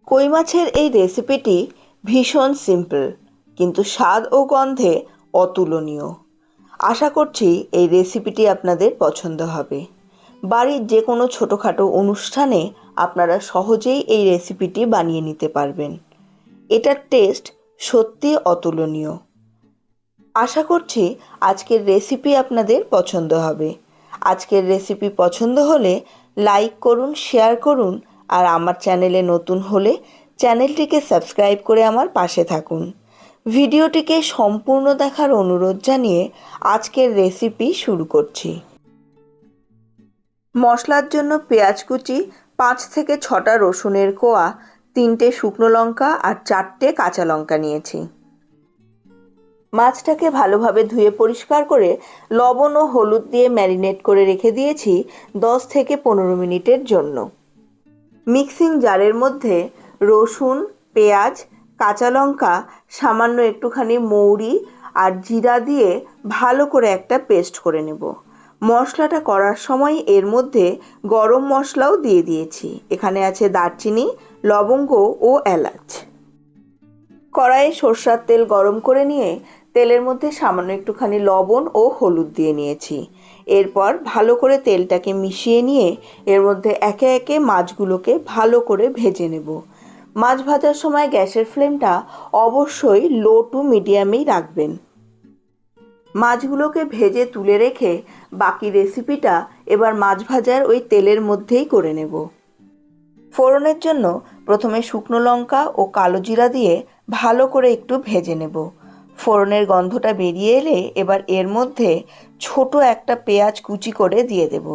কই মাছের এই রেসিপিটি ভীষণ সিম্পল, কিন্তু স্বাদ ও গন্ধে অতুলনীয়। আশা করছি এই রেসিপিটি আপনাদের পছন্দ হবে। বাড়ির যে কোনো ছোটোখাটো অনুষ্ঠানে আপনারা সহজেই এই রেসিপিটি বানিয়ে নিতে পারবেন। এটার টেস্ট সত্যি অতুলনীয়। আশা করছি আজকের রেসিপি আপনাদের পছন্দ হবে। আজকের রেসিপি পছন্দ হলে লাইক করুন, শেয়ার করুন, আর আমার চ্যানেলে নতুন হলে চ্যানেলটিকে সাবস্ক্রাইব করে আমার পাশে থাকুন। ভিডিওটিকে সম্পূর্ণ দেখার অনুরোধ জানিয়ে আজকের রেসিপি শুরু করছি। মশলার জন্য পেঁয়াজ কুচি, 5 থেকে 6টা রসুনের কোয়া, 3টে শুকনো লঙ্কা আর 4টে কাঁচা লঙ্কা নিয়েছি। মাছটাকে ভালোভাবে ধুয়ে পরিষ্কার করে লবণ ও হলুদ দিয়ে ম্যারিনেট করে রেখে দিয়েছি 10 থেকে 15 মিনিটের জন্য। মিক্সিং জারের মধ্যে রসুন, পেঁয়াজ, কাঁচা লঙ্কা, সামান্য একটুখানি মৌরি আর জিরা দিয়ে ভালো করে একটা পেস্ট করে নেব। মশলাটা করার সময় এর মধ্যে গরম মশলাও দিয়ে দিয়েছি। এখানে আছে দারচিনি, লবঙ্গ ও এলাচ। কড়াইয়ে সরষের তেল গরম করে নিয়ে তেলের মধ্যে সামান্য একটুখানি লবণ ও হলুদ দিয়ে নিয়েছি। এরপর ভালো করে তেলটাকে মিশিয়ে নিয়ে এর মধ্যে একে একে মাছগুলোকে ভালো করে ভেজে নেব। মাছ ভাজার সময় গ্যাসের ফ্লেমটা অবশ্যই লো টু মিডিয়ামেই রাখবেন। মাছগুলোকে ভেজে তুলে রেখে বাকি রেসিপিটা এবার মাছ ভাজার ওই তেলের মধ্যেই করে নেব। ফোড়নের জন্য প্রথমে শুকনো লঙ্কা ও কালো জিরা দিয়ে ভালো করে একটু ভেজে নেব। ফোড়নের গন্ধটা বেরিয়ে এলে এবার এর মধ্যে ছোট একটা পেঁয়াজ কুচি করে দিয়ে দেব।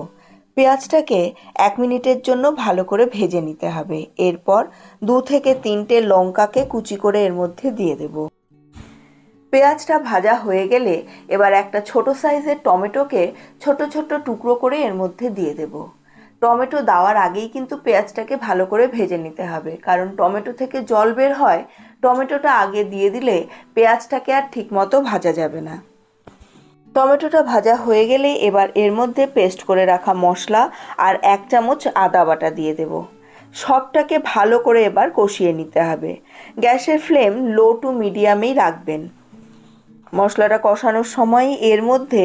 পেঁয়াজটাকে 1 মিনিটের জন্য ভালো করে ভেজে নিতে হবে। এরপর 2 থেকে 3টে লঙ্কাকে কুচি করে এর মধ্যে দিয়ে দেব। পেঁয়াজটা ভাজা হয়ে গেলে এবার একটা ছোট সাইজের টমেটোকে ছোট ছোট টুকরো করে এর মধ্যে দিয়ে দেব। টমেটো দেওয়ার আগেই কিন্তু পেঁয়াজটাকে ভালো করে ভেজে নিতে হবে, কারণ টমেটো থেকে জল বের হয়। টমেটোটা আগে দিয়ে দিলে পেঁয়াজটাকে আর ঠিকমতো ভাজা যাবে না। টমেটোটা ভাজা হয়ে গেলে এবার এর মধ্যে পেস্ট করে রাখা মশলা আর 1 চামচ আদা বাটা দিয়ে দেব। সবটাকে ভালো করে এবার কষিয়ে নিতে হবে। গ্যাসের ফ্লেম লো টু মিডিয়ামেই রাখবেন। মশলাটা কষানোর সময় এর মধ্যে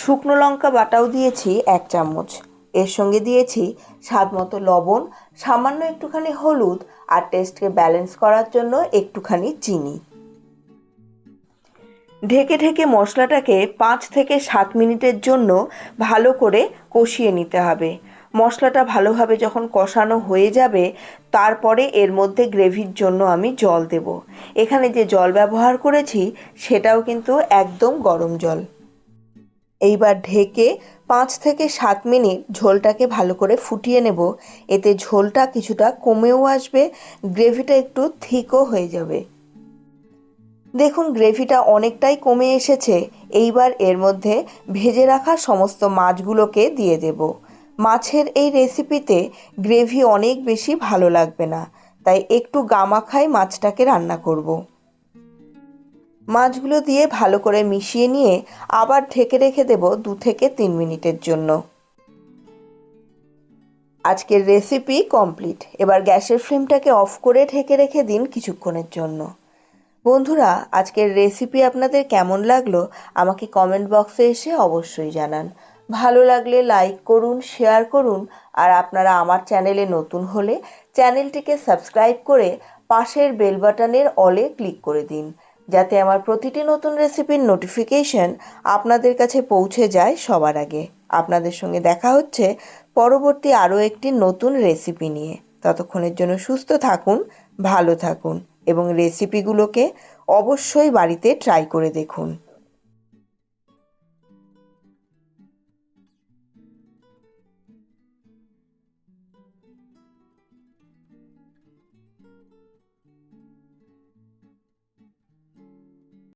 শুকনো লঙ্কা বাটাও দিয়েছি 1 চামচ। এর সঙ্গে দিয়েছি স্বাদ মতো লবণ, সামান্য একটুখানি হলুদ আর টেস্টকে ব্যালেন্স করার জন্য একটুখানি চিনি। ঢেকে ঢেকে মশলাটাকে 5 থেকে 7 মিনিটের জন্য ভালো করে কষিয়ে নিতে হবে। মশলাটা ভালোভাবে যখন কষানো হয়ে যাবে তারপরে এর মধ্যে গ্রেভির জন্য আমি জল দেব। এখানে যে জল ব্যবহার করেছি সেটাও কিন্তু একদম গরম জল। এইবার ঢেকে 5 থেকে 7 মিনিট ঝোলটাকে ভালো করে ফুটিয়ে নেব। এতে ঝোলটা কিছুটা কমেও আসবে, গ্রেভিটা একটু থিকও হয়ে যাবে। দেখুন গ্রেভিটা অনেকটাই কমে এসেছে। এইবার এর মধ্যে ভেজে রাখা সমস্ত মাছগুলোকে দিয়ে দেব। মাছের এই রেসিপিতে গ্রেভি অনেক বেশি ভালো লাগবে না, তাই একটু গামাখাই মাছটাকে রান্না করব। মাছগুলো দিয়ে ভালো করে মিশিয়ে নিয়ে আবার ঢেকে রেখে দেব 2 থেকে 3 মিনিটের জন্য। আজকের রেসিপি কমপ্লিট। এবার গ্যাসের ফ্লেমটাকে অফ করে ঢেকে রেখে দিন কিছুক্ষণের জন্য। বন্ধুরা, আজকের রেসিপি আপনাদের কেমন লাগলো আমাকে কমেন্ট বক্সে এসে অবশ্যই জানান। ভালো লাগলে লাইক করুন, শেয়ার করুন, আর আপনারা আমার চ্যানেলে নতুন হলে চ্যানেলটিকে সাবস্ক্রাইব করে পাশের বেল বাটনের অলে ক্লিক করে দিন, যাতে আমার প্রতিটি নতুন রেসিপির নোটিফিকেশন আপনাদের কাছে পৌঁছে যায় সবার আগে। আপনাদের সঙ্গে দেখা হচ্ছে পরবর্তী আরও একটি নতুন রেসিপি নিয়ে। ততক্ষণের জন্য সুস্থ থাকুন, ভালো থাকুন এবং রেসিপিগুলোকে অবশ্যই বাড়িতে ট্রাই করে দেখুন।